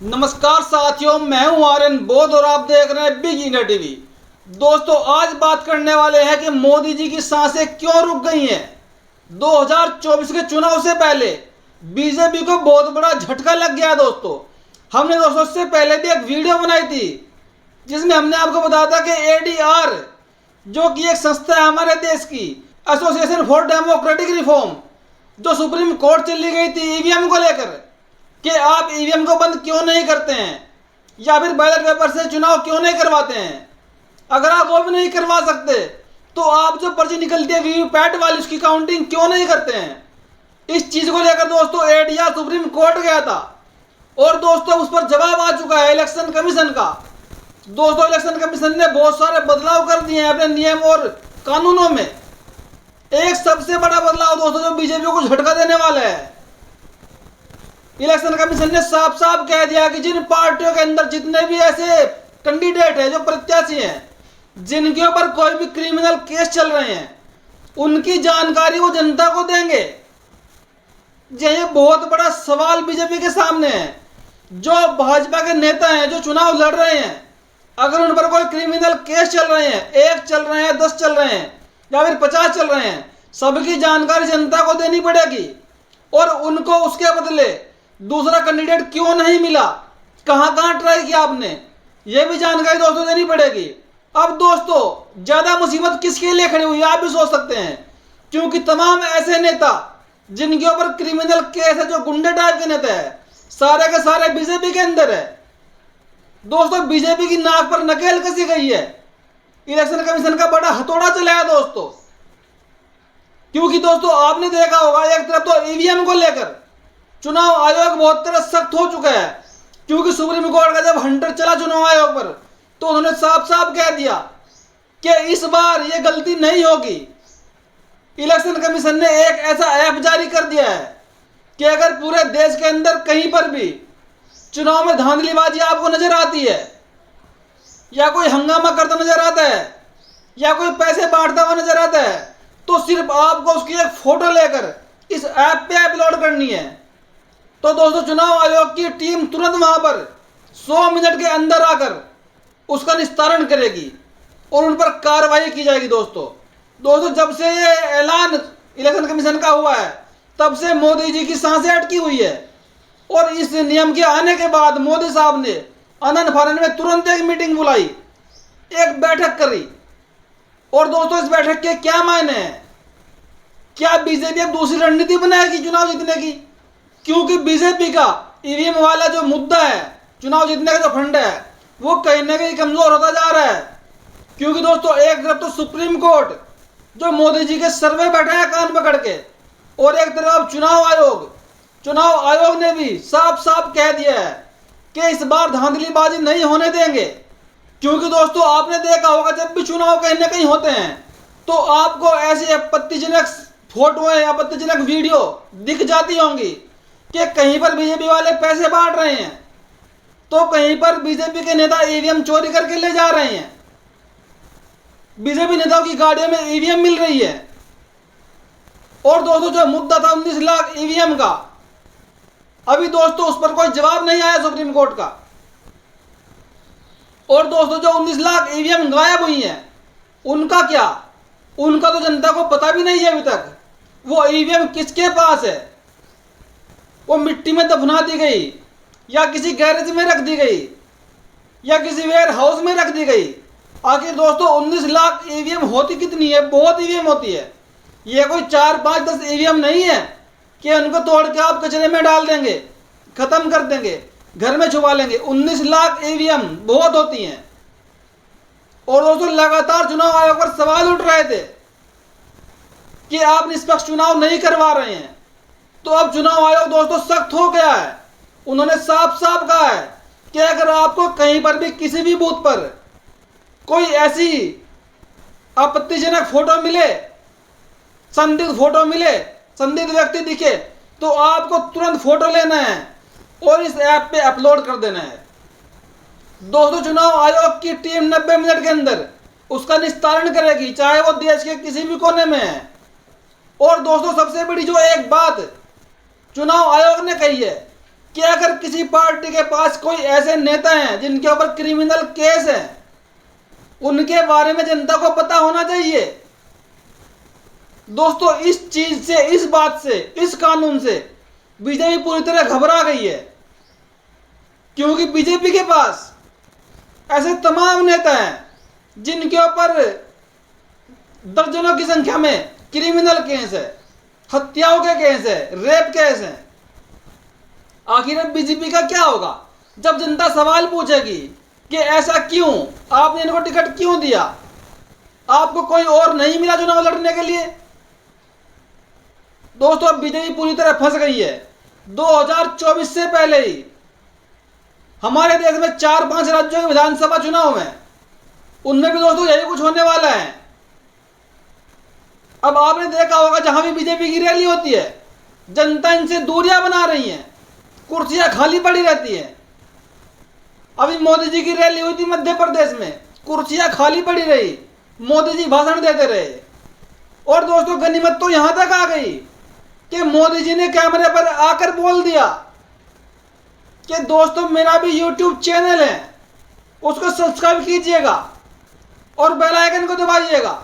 नमस्कार साथियों, मैं हूं आर्यन बोध और आप देख रहे हैं बिग इंडिया टीवी। दोस्तों, आज बात करने वाले हैं कि मोदी जी की सांसें क्यों रुक गई हैं। 2024 के चुनाव से पहले बीजेपी को बहुत बड़ा झटका लग गया। दोस्तों, हमने दोस्तों इससे पहले भी एक वीडियो बनाई थी जिसमें हमने आपको बताया था कि एडीआर जो कि एक संस्था है हमारे देश की, एसोसिएशन फॉर डेमोक्रेटिक रिफॉर्म, जो सुप्रीम कोर्ट चली गई थी ईवीएम को लेकर कि आप ईवीएम को बंद क्यों नहीं करते हैं या फिर बैलेट पेपर से चुनाव क्यों नहीं करवाते हैं। अगर आप वो भी नहीं करवा सकते तो आप जो पर्ची निकलती है वीवीपैट वाली उसकी काउंटिंग क्यों नहीं करते हैं। इस चीज को लेकर दोस्तों एडीआर सुप्रीम कोर्ट गया था और दोस्तों उस पर जवाब आ चुका है इलेक्शन कमीशन का। दोस्तों, इलेक्शन कमीशन ने बहुत सारे बदलाव कर दिए हैं अपने नियम और कानूनों में। एक सबसे बड़ा बदलाव दोस्तों जो बीजेपी को झटका देने वाला है, इलेक्शन कमीशन ने साफ साफ कह दिया कि जिन पार्टियों के अंदर जितने भी ऐसे कैंडिडेट हैं, जो प्रत्याशी हैं, जिनके ऊपर कोई भी क्रिमिनल केस चल रहे हैं, उनकी जानकारी वो जनता को देंगे। ये बहुत बड़ा सवाल बीजेपी के सामने है। जो भाजपा के नेता हैं जो चुनाव लड़ रहे हैं, अगर उन पर कोई क्रिमिनल केस चल रहे हैं, 1 चल रहे हैं, 10 चल रहे हैं या फिर 50 चल रहे हैं, सबकी जानकारी जनता को देनी पड़ेगी और उनको उसके बदले दूसरा कैंडिडेट क्यों नहीं मिला, कहां कहां ट्राई किया आपने, यह भी जानकारी दोस्तों देनी पड़ेगी। अब दोस्तों ज्यादा मुसीबत किसके लिए खड़ी हुई आप भी सोच सकते हैं, क्योंकि तमाम ऐसे नेता जिनके ऊपर क्रिमिनल केस है, जो गुंडे टाइप के नेता है, सारे के सारे बीजेपी के अंदर है। दोस्तों, बीजेपी की नाक पर नकेल कसी गई है। इलेक्शन कमीशन का बड़ा हथौड़ा चला है दोस्तों, क्योंकि दोस्तों आपने देखा होगा एक तरफ तो ईवीएम को लेकर चुनाव आयोग बहुत तरह सख्त हो चुका है, क्योंकि सुप्रीम कोर्ट का जब हंटर चला चुनाव आयोग पर तो उन्होंने साफ साफ कह दिया कि इस बार ये गलती नहीं होगी। इलेक्शन कमीशन ने एक ऐसा ऐप जारी कर दिया है कि अगर पूरे देश के अंदर कहीं पर भी चुनाव में धांधलीबाजी आपको नजर आती है या कोई हंगामा करता नजर आता है या कोई पैसे बांटता हुआ नजर आता है, तो सिर्फ आपको उसकी एक फोटो लेकर इस ऐप पे अपलोड करनी है। तो दोस्तों चुनाव आयोग की टीम तुरंत वहां पर 100 मिनट के अंदर आकर उसका निस्तारण करेगी और उन पर कार्रवाई की जाएगी। दोस्तों जब से ये ऐलान इलेक्शन कमीशन का हुआ है तब से मोदी जी की सांसें अटकी हुई है और इस नियम के आने के बाद मोदी साहब ने आनंद फानन में तुरंत एक मीटिंग बुलाई, एक बैठक करी। और दोस्तों इस बैठक के क्या मायने हैं? क्या बीजेपी अब दूसरी रणनीति बनाएगी चुनाव जीतने की? क्योंकि बीजेपी का ईवीएम वाला जो मुद्दा है, चुनाव जीतने का जो फंड है, वो कहीं ना कहीं कमजोर होता जा रहा है। क्योंकि दोस्तों एक तरफ तो सुप्रीम कोर्ट जो मोदी जी के सर्वे बैठा है कान पकड़ के, और एक तरफ चुनाव आयोग ने भी साफ साफ कह दिया है कि इस बार धांधलीबाजी नहीं होने देंगे। क्योंकि दोस्तों आपने देखा होगा जब भी चुनाव कहीं ना कहीं होते हैं तो आपको ऐसी आपत्तिजनक फोटोएं, आपत्तिजनक वीडियो दिख जाती होंगी कि कहीं पर बीजेपी वाले पैसे बांट रहे हैं तो कहीं पर बीजेपी के नेता ईवीएम चोरी करके ले जा रहे हैं, बीजेपी नेताओं की गाड़ियों में ईवीएम मिल रही है। और दोस्तों जो मुद्दा था 19 लाख ईवीएम का, अभी दोस्तों उस पर कोई जवाब नहीं आया सुप्रीम कोर्ट का। और दोस्तों जो 19 लाख ईवीएम गायब हुई हैं उनका क्या? उनका तो जनता को पता भी नहीं है अभी तक। वो ईवीएम किसके पास है? वो मिट्टी में दफना दी गई या किसी गैरेज में रख दी गई या किसी वेयर हाउस में रख दी गई? आखिर दोस्तों 19 लाख ईवीएम होती कितनी है? बहुत ईवीएम होती है। ये कोई 4, 5, 10 ईवीएम नहीं है कि उनको तोड़ के आप कचरे में डाल देंगे, खत्म कर देंगे, घर में छुपा लेंगे। 19 लाख ईवीएम बहुत होती हैं। और दोस्तों लगातार चुनाव आयोग पर सवाल उठ रहे थे कि आप निष्पक्ष चुनाव नहीं करवा रहे हैं। तो अब चुनाव आयोग दोस्तों सख्त हो गया है। उन्होंने साफ साफ कहा है कि अगर आपको कहीं पर भी किसी भी बूथ पर कोई ऐसी आपत्तिजनक फोटो मिले, संदिग्ध फोटो मिले, संदिग्ध व्यक्ति दिखे, तो आपको तुरंत फोटो लेना है और इस ऐप पे अपलोड कर देना है। दोस्तों चुनाव आयोग की टीम 90 मिनट के अंदर उसका निस्तारण करेगी, चाहे वो देश के किसी भी कोने में है। और दोस्तों सबसे बड़ी जो एक बात चुनाव आयोग ने कही है कि अगर किसी पार्टी के पास कोई ऐसे नेता हैं जिनके ऊपर क्रिमिनल केस है, उनके बारे में जनता को पता होना चाहिए। दोस्तों, इस चीज से, इस बात से, इस कानून से बीजेपी पूरी तरह घबरा गई है, क्योंकि बीजेपी के पास ऐसे तमाम नेता हैं जिनके ऊपर दर्जनों की संख्या में क्रिमिनल केस है, हत्याओं के केस है, रेप केस है। आखिर अब बीजेपी का क्या होगा जब जनता सवाल पूछेगी कि ऐसा क्यों, आपने इनको टिकट क्यों दिया, आपको कोई और नहीं मिला चुनाव लड़ने के लिए? दोस्तों, अब बीजेपी पूरी तरह फंस गई है। 2024 से पहले ही हमारे देश में 4-5 राज्यों के विधानसभा चुनाव हैं, उनमें भी दोस्तों यही कुछ होने वाला है। अब आपने देखा होगा, जहां भी बीजेपी की रैली होती है, जनता इनसे दूरियां बना रही है, कुर्सियां खाली पड़ी रहती है। अभी मोदी जी की रैली हुई थी मध्य प्रदेश में, कुर्सियां खाली पड़ी रही, मोदी जी भाषण देते रहे। और दोस्तों, गनीमत तो यहां तक आ गई कि मोदी जी ने कैमरे पर आकर बोल दिया कि दोस्तों, मेरा भी YouTube चैनल है, उसको सब्सक्राइब कीजिएगा और बेल आइकन को दबाइएगा।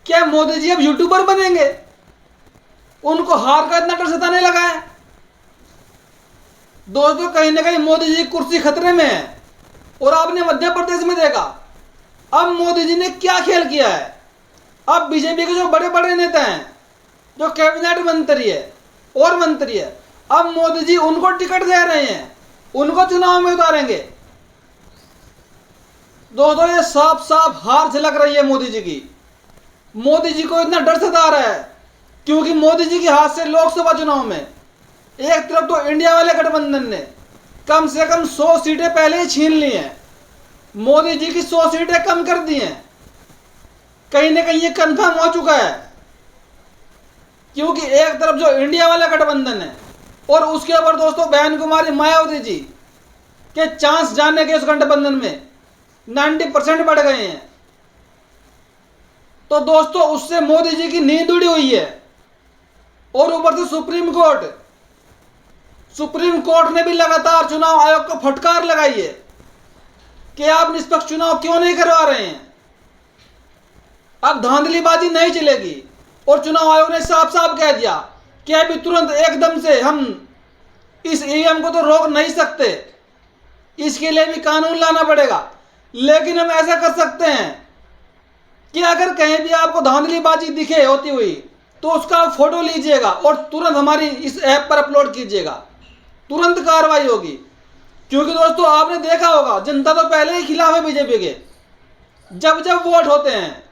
क्या मोदी जी अब यूट्यूबर बनेंगे? उनको हार का इतना डर सताने लगा है। दोस्तों, कहीं ना कहीं मोदी जी की कुर्सी खतरे में है। और आपने मध्य प्रदेश में देखा, अब मोदी जी ने क्या खेल किया है। अब बीजेपी के जो बड़े बड़े नेता हैं, जो कैबिनेट मंत्री है और मंत्री है, अब मोदी जी उनको टिकट दे रहे हैं, उनको चुनाव में उतारेंगे। दोस्तों, ये साफ साफ हार झलक रही है मोदी जी की। मोदी जी को इतना डर सता रहा है क्योंकि मोदी जी के हाथ से लोकसभा चुनाव में एक तरफ तो इंडिया वाले गठबंधन ने कम से कम 100 सीटें पहले ही छीन ली हैं, मोदी जी की 100 सीटें कम कर दी हैं। कहीं ना कहीं ये कंफर्म हो चुका है, क्योंकि एक तरफ जो इंडिया वाला गठबंधन है और उसके ऊपर दोस्तों बहन कुमारी मायावती जी के चांस जाने के उस गठबंधन में 90% बढ़ गए हैं। तो दोस्तों, उससे मोदी जी की नींद उड़ी हुई है। और ऊपर से सुप्रीम कोर्ट ने भी लगातार चुनाव आयोग को फटकार लगाई है कि आप निष्पक्ष चुनाव क्यों नहीं करवा रहे हैं। अब धांधलीबाजी नहीं चलेगी और चुनाव आयोग ने साफ साफ कह दिया कि अभी तुरंत एकदम से हम इस ईवीएम को तो रोक नहीं सकते, इसके लिए भी कानून लाना पड़ेगा। लेकिन हम ऐसा कर सकते हैं कि अगर कहीं भी आपको धांधलीबाजी दिखे होती हुई तो उसका फोटो लीजिएगा और तुरंत हमारी इस ऐप पर अपलोड कीजिएगा, तुरंत कार्रवाई होगी। क्योंकि दोस्तों, आपने देखा होगा, जनता तो पहले ही खिलाफ है बीजेपी के। जब जब वोट होते हैं,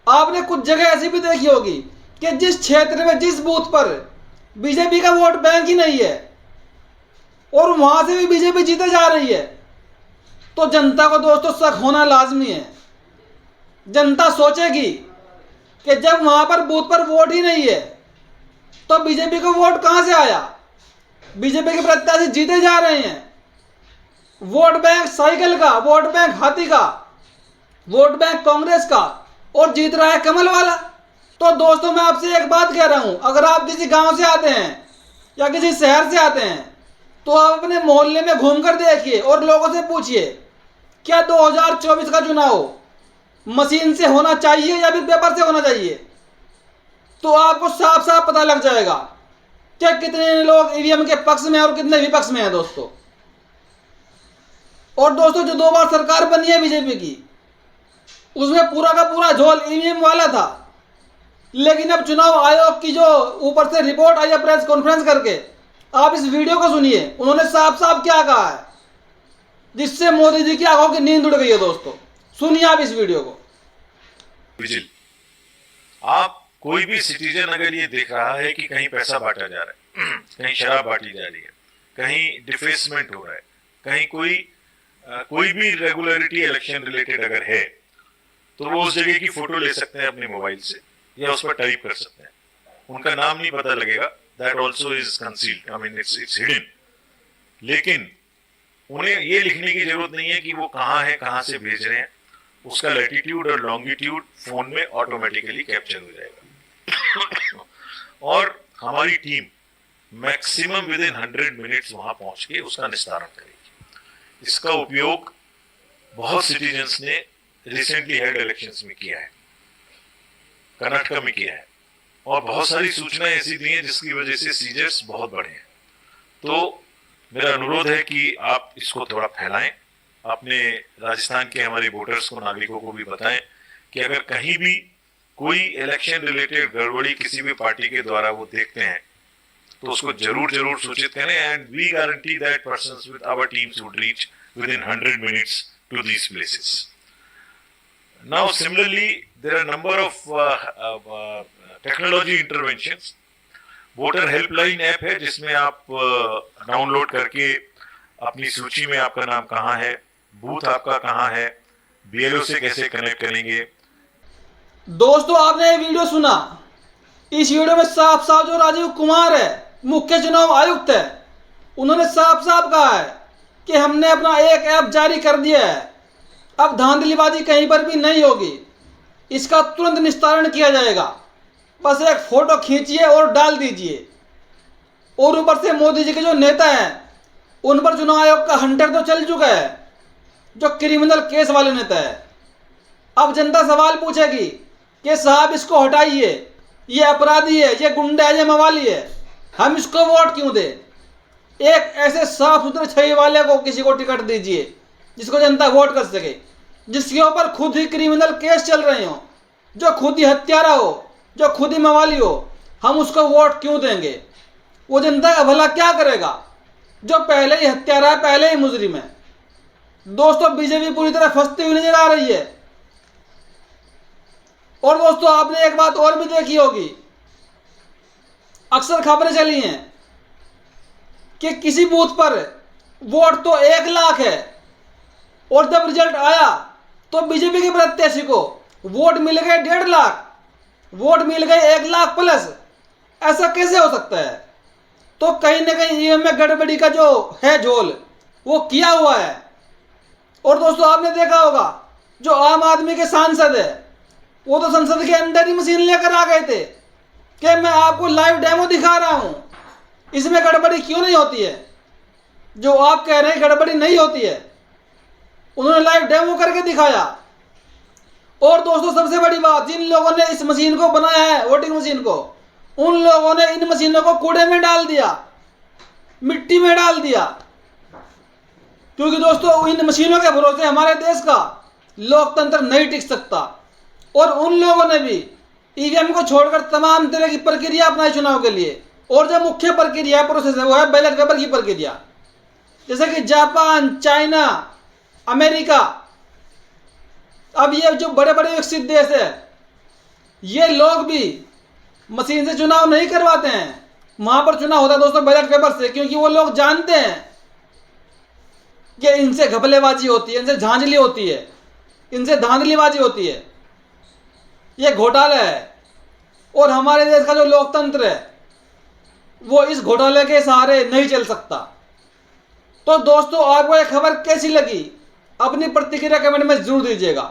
आपने कुछ जगह ऐसी भी देखी होगी कि जिस क्षेत्र में, जिस बूथ पर बीजेपी का वोट बैंक ही नहीं है और वहां से भी बीजेपी जीते जा रही है, तो जनता को दोस्तों शक होना लाजमी है। जनता सोचेगी कि जब वहां पर बूथ पर वोट ही नहीं है तो बीजेपी को वोट कहां से आया। बीजेपी के प्रत्याशी जीते जा रहे हैं। वोट बैंक साइकिल का, वोट बैंक हाथी का, वोट बैंक कांग्रेस का, और जीत रहा है कमल वाला। तो दोस्तों, मैं आपसे एक बात कह रहा हूं, अगर आप किसी गांव से आते हैं या किसी शहर से आते हैं तो आप अपने मोहल्ले में घूमकर देखिए और लोगों से पूछिए, क्या 2024 का चुनाव मशीन से होना चाहिए या फिर पेपर से होना चाहिए। तो आपको साफ साफ पता लग जाएगा कि कितने लोग ईवीएम के पक्ष में और कितने विपक्ष में हैं दोस्तों। और दोस्तों, जो 2 बार सरकार बनी है बीजेपी की, उसमें पूरा का पूरा झोल ईवीएम वाला था। लेकिन अब चुनाव आयोग की जो ऊपर से रिपोर्ट आई है प्रेस कॉन्फ्रेंस करके, आप इस वीडियो को सुनिए, उन्होंने साफ साफ क्या कहा है, जिससे मोदी जी की आंखों की नींद उड़ गई है। दोस्तों, सुनिए आप इस वीडियो को। विजिल, आप कोई भी सिटीजन अगर ये देख रहा है कि कहीं पैसा बांटा जा रहा है, कहीं शराब बांटी जा रही है, कहीं डिफेसमेंट हो रहा है, कहीं कोई भी रेगुलरिटी इलेक्शन रिलेटेड अगर है, तो वो उस जगह की फोटो ले सकते हैं अपने मोबाइल से या उस पर टाइप कर सकते हैं। उनका नाम नहीं पता लगेगा, that also is concealed, I mean it's hidden. लेकिन उन्हें ये लिखने की जरूरत नहीं है कि वो कहाँ है, कहाँ से भेज रहे हैं। उसका लैटिट्यूड और लॉन्गिट्यूड फोन में ऑटोमेटिकली कैप्चर हो जाएगा। और हमारी team maximum with in 100 minutes वहां पहुंच के उसका निस्तारण करेगी। इसका उपयोग बहुत सिटीजन्स ने रिसेंटली हेड इलेक्शंस में किया है, कर्नाटक में किया है, और बहुत सारी सूचनाएं ऐसी दी हैं जिसकी वजह से सीजर्स बहुत बढ़े हैं। तो मेरा अनुरोध है कि आप इसको थोड़ा फैलाएं, अपने राजस्थान के हमारे वोटर्स को, नागरिकों को भी बताएं कि अगर कहीं भी कोई इलेक्शन रिलेटेड गड़बड़ी किसी भी पार्टी के द्वारा वो देखते हैं तो उसको जरूर सूचित करें, and we guarantee that persons with our teams would reach within 100 minutes to these places. Now similarly there are number of technology interventions. Voter helpline app है जिसमें आप डाउनलोड करके अपनी सूची में आपका नाम कहाँ है, बूथ आपका कहाँ है, बीएलओ से कैसे कनेक्ट करेंगे। दोस्तों, आपने ये वीडियो सुना। इस वीडियो में साफ साफ जो राजीव कुमार है, मुख्य चुनाव आयुक्त है, उन्होंने साफ साफ कहा है कि हमने अपना एक ऐप जारी कर दिया है, अब धांधलीबाजी कहीं पर भी नहीं होगी, इसका तुरंत निस्तारण किया जाएगा। बस एक फोटो खींचिए और डाल दीजिए। और ऊपर से मोदी जी के जो नेता हैं उन पर चुनाव आयोग का हंटर तो चल चुका है, जो क्रिमिनल केस वाले नेता है। अब जनता सवाल पूछेगी कि साहब इसको हटाइए, ये अपराधी है, ये गुंडा है, ये मवाली है, हम इसको वोट क्यों दें? एक ऐसे साफ सुथरे छवि वाले को किसी को टिकट दीजिए जिसको जनता वोट कर सके, जिसके ऊपर खुद ही क्रिमिनल केस चल रहे हो, जो खुद ही हत्यारा हो, जो खुद ही मवाली हो, हम उसको वोट क्यों देंगे? वो जनता का भला क्या करेगा जो पहले ही हत्यारा है, पहले ही मुजरिम है? दोस्तों, बीजेपी पूरी तरह फंसती हुई नजर आ रही है। और दोस्तों, आपने एक बात और भी देखी होगी, अक्सर खबरें चली हैं कि किसी बूथ पर वोट तो 1 लाख है और जब रिजल्ट आया तो बीजेपी के प्रत्याशी को वोट मिल गए 1.5 लाख, वोट मिल गए 1 लाख प्लस। ऐसा कैसे हो सकता है? तो कहीं ना कहीं ईवीएम में गड़बड़ी का जो है झोल वो किया हुआ है। और दोस्तों, आपने देखा होगा जो आम आदमी के सांसद है वो तो संसद के अंदर ही मशीन लेकर आ गए थे कि मैं आपको लाइव डेमो दिखा रहा हूं, इसमें गड़बड़ी क्यों नहीं होती है? जो आप कह रहे हैं गड़बड़ी नहीं होती है, उन्होंने लाइव डेमो करके दिखाया। और दोस्तों, सबसे बड़ी बात, जिन लोगों ने इस मशीन को बनाया है, वोटिंग मशीन को, उन लोगों ने इन मशीनों को कूड़े में डाल दिया, मिट्टी में डाल दिया। क्योंकि दोस्तों, इन मशीनों के भरोसे हमारे देश का लोकतंत्र नहीं टिक सकता। और उन लोगों ने भी ईवीएम को छोड़कर तमाम तरह की प्रक्रिया अपनाई चुनाव के लिए। और जो मुख्य प्रक्रिया प्रोसेस है वो है बैलेट पेपर की प्रक्रिया। जैसे कि जापान, चाइना, अमेरिका, अब ये जो बड़े बड़े विकसित देश है, ये लोग भी मशीन से चुनाव नहीं करवाते हैं। वहां पर चुनाव होता है दोस्तों बैलेट पेपर से, क्योंकि वो लोग जानते हैं कि इनसे घपलेबाजी होती है, इनसे झांझली होती है, इनसे धांधलीबाजी होती है, ये घोटाला है। और हमारे देश का जो लोकतंत्र है वो इस घोटाले के सहारे नहीं चल सकता। तो दोस्तों, आपको ये खबर कैसी लगी? अपनी प्रतिक्रिया कमेंट में जरूर दीजिएगा।